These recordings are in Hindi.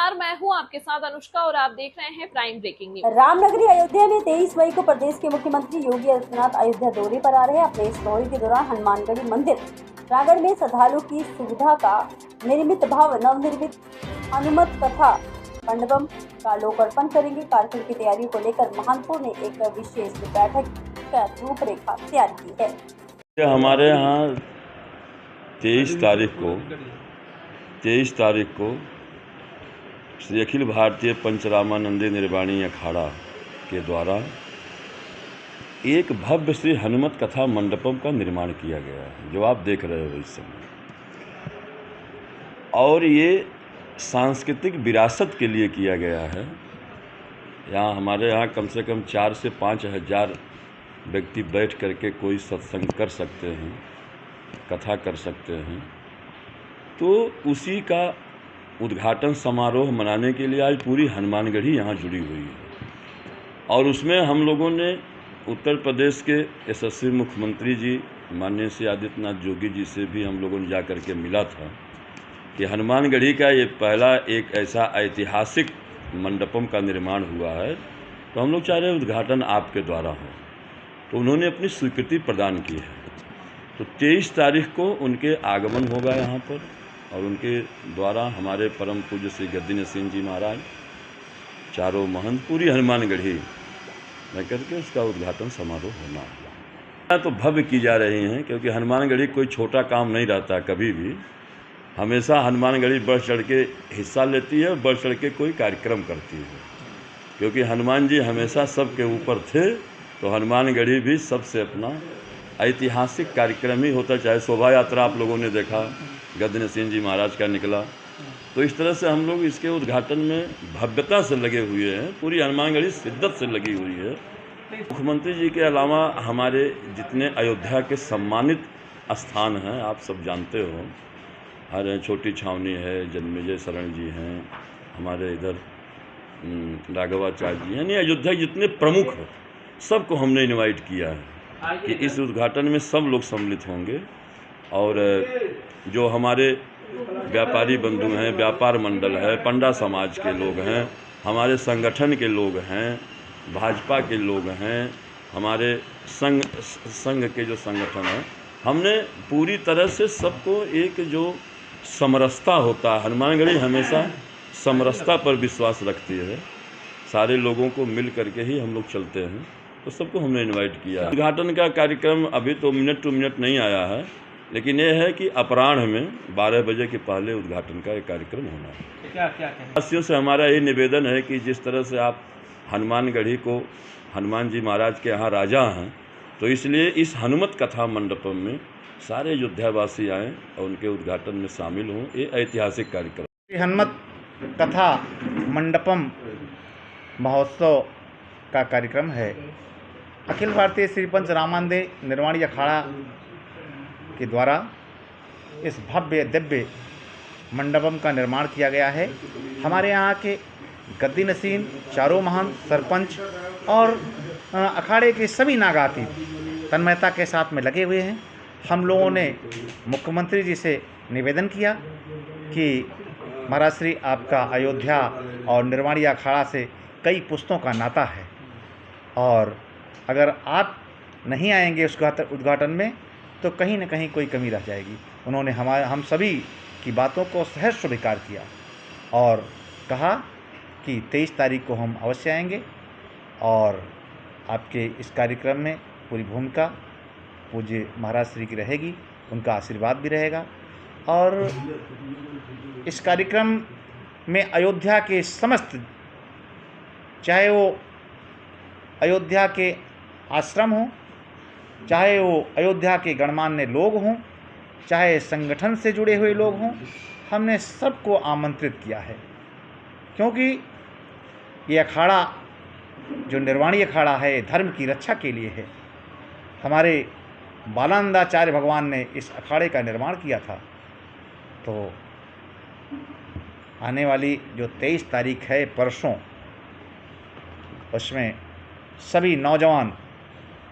नमस्कार, मैं हूं आपके साथ अनुष्का और आप देख रहे हैं प्राइम ब्रेकिंग न्यूज। रामनगरी अयोध्या में 23 मई को प्रदेश के मुख्यमंत्री योगी आदित्यनाथ अयोध्या दौरे पर आ रहे हैं। अपने इस दौरे के दौरान हनुमानगढ़ी मंदिर प्रांगण में श्रद्धालु की सुविधा का निर्मित भव्य नवनिर्मित हनुमत कथा मंडपम का लोकार्पण करेंगे। कार्यक्रम की तैयारियों को लेकर महंतों ने एक विशेष बैठक का रूपरेखा तैयार की है। हमारे यहाँ 23 तारीख को श्री अखिल भारतीय पंचरामानंदी निर्वाणी अखाड़ा के द्वारा एक भव्य श्री हनुमत कथा मंडपम का निर्माण किया गया है, जो आप देख रहे हो इस समय। और ये सांस्कृतिक विरासत के लिए किया गया है। यहाँ हमारे यहाँ कम से कम 4 से 5 हज़ार व्यक्ति बैठ करके कोई सत्संग कर सकते हैं, कथा कर सकते हैं। तो उसी का उद्घाटन समारोह मनाने के लिए आज पूरी हनुमानगढ़ी यहाँ जुड़ी हुई है। और उसमें हम लोगों ने उत्तर प्रदेश के यशस्वी मुख्यमंत्री जी माननीय श्री आदित्यनाथ योगी जी से भी हम लोगों ने जा कर के मिला था कि हनुमानगढ़ी का ये पहला एक ऐसा ऐतिहासिक मंडपम का निर्माण हुआ है, तो हम लोग चाह रहे हैं उद्घाटन आपके द्वारा हो। तो उन्होंने अपनी स्वीकृति प्रदान की है। तो 23 तारीख को उनके आगमन होगा यहाँ पर, और उनके द्वारा हमारे परम पूज्य श्री गद्दी नसीन जी महाराज, चारों महंत, पूरी हनुमानगढ़ी में करके उसका उद्घाटन समारोह होना है। तो भव्य की जा रही हैं, क्योंकि हनुमानगढ़ी कोई छोटा काम नहीं रहता। कभी भी हमेशा हनुमानगढ़ी बढ़ चढ़ के हिस्सा लेती है और बढ़ चढ़ के कोई कार्यक्रम करती है, क्योंकि हनुमान जी हमेशा सबके ऊपर थे। तो हनुमानगढ़ी भी सबसे अपना ऐतिहासिक कार्यक्रम ही होता। चाहे शोभा यात्रा आप लोगों ने देखा गद्दी नसीन जी महाराज का निकला, तो इस तरह से हम लोग इसके उद्घाटन में भव्यता से लगे हुए हैं। पूरी हनुमानगढ़ी शिद्दत से लगी हुई है। मुख्यमंत्री जी के अलावा हमारे जितने अयोध्या के सम्मानित स्थान हैं, आप सब जानते हो, हर छोटी छावनी है, जन्मेजय शरण जी हैं, हमारे इधर राघवाचार्य जी, यानी अयोध्या जितने प्रमुख हैं सबको हमने इनवाइट किया है कि इस उद्घाटन में सब लोग सम्मिलित होंगे। और जो हमारे व्यापारी बंधु हैं, व्यापार मंडल है, पंडा समाज के लोग हैं, हमारे संगठन के लोग हैं, भाजपा के लोग हैं, हमारे संघ के जो संगठन हैं, हमने पूरी तरह से सबको एक जो समरसता होता है, हनुमानगढ़ी हमेशा समरसता पर विश्वास रखती है। सारे लोगों को मिल करके ही हम लोग चलते हैं, तो सबको हमने इनवाइट किया है। उद्घाटन का कार्यक्रम अभी तो मिनट टू मिनट नहीं आया है, लेकिन ये है कि अपराह्न में 12 बजे के पहले उद्घाटन का एक कार्यक्रम होना है। क्या वासियों से हमारा ये निवेदन है कि जिस तरह से आप हनुमानगढ़ी को हनुमान जी महाराज के यहाँ राजा हैं, तो इसलिए इस हनुमत कथा मंडपम में सारे अयोध्यावासी आएँ और उनके उद्घाटन में शामिल हों। ये ऐतिहासिक कार्यक्रम हनुमत कथा मंडपम महोत्सव का कार्यक्रम है। अखिल भारतीय श्री पंच रामानंदी निर्वाणी अखाड़ा के द्वारा इस भव्य दिव्य मंडपम का निर्माण किया गया है। हमारे यहाँ के गद्दी नसीन, चारों महंत, सरपंच और अखाड़े के सभी नागातीत तन्मयता के साथ में लगे हुए हैं। हम लोगों ने मुख्यमंत्री जी से निवेदन किया कि महाराज श्री, आपका अयोध्या और निर्वाणी अखाड़ा से कई पुश्तों का नाता है, और अगर आप नहीं आएंगे उस उद्घाटन में तो कहीं न कहीं कोई कमी रह जाएगी। उन्होंने हम सभी की बातों को सहर्ष स्वीकार किया और कहा कि 23 तारीख को हम अवश्य आएंगे, और आपके इस कार्यक्रम में पूरी भूमिका पूज्य महाराज श्री की रहेगी, उनका आशीर्वाद भी रहेगा। और इस कार्यक्रम में अयोध्या के समस्त, चाहे वो अयोध्या के आश्रम हों, चाहे वो अयोध्या के गणमान्य लोग हों, चाहे संगठन से जुड़े हुए लोग हों, हमने सबको आमंत्रित किया है। क्योंकि ये अखाड़ा जो निर्वाणी अखाड़ा है, धर्म की रक्षा के लिए है। हमारे बालानंदाचार्य भगवान ने इस अखाड़े का निर्माण किया था। तो आने वाली जो 23 तारीख है, परसों, उसमें सभी नौजवान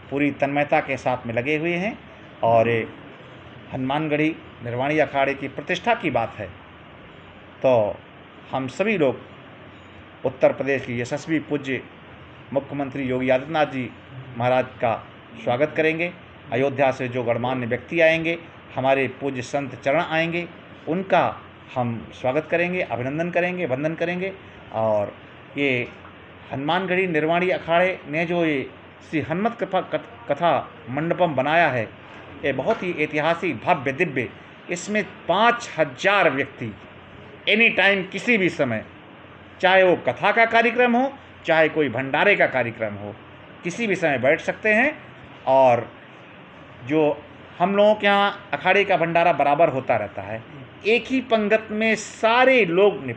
पूरी तन्मयता के साथ में लगे हुए हैं। और हनुमानगढ़ी निर्वाणी अखाड़े की प्रतिष्ठा की बात है, तो हम सभी लोग उत्तर प्रदेश के यशस्वी पूज्य मुख्यमंत्री योगी आदित्यनाथ जी महाराज का स्वागत करेंगे। अयोध्या से जो गणमान्य व्यक्ति आएंगे, हमारे पूज्य संत चरण आएंगे, उनका हम स्वागत करेंगे, अभिनंदन करेंगे, वंदन करेंगे। और ये हनुमानगढ़ी निर्वाणी अखाड़े ने जो ये श्री हनुमत कथा मंडपम बनाया है, ये बहुत ही ऐतिहासिक, भव्य, दिव्य। इसमें 5000 व्यक्ति एनी टाइम, किसी भी समय, चाहे वो कथा का कार्यक्रम हो, चाहे कोई भंडारे का कार्यक्रम हो, किसी भी समय बैठ सकते हैं। और जो हम लोगों के यहाँ अखाड़े का भंडारा बराबर होता रहता है, एक ही पंगत में सारे लोग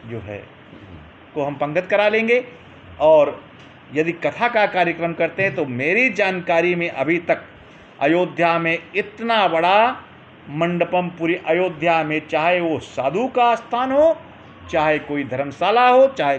जो है को हम पंगत करा लेंगे। और यदि कथा का कार्यक्रम करते हैं तो मेरी जानकारी में अभी तक अयोध्या में इतना बड़ा मंडपम पूरी अयोध्या में, चाहे वो साधु का स्थान हो, चाहे कोई धर्मशाला हो, चाहे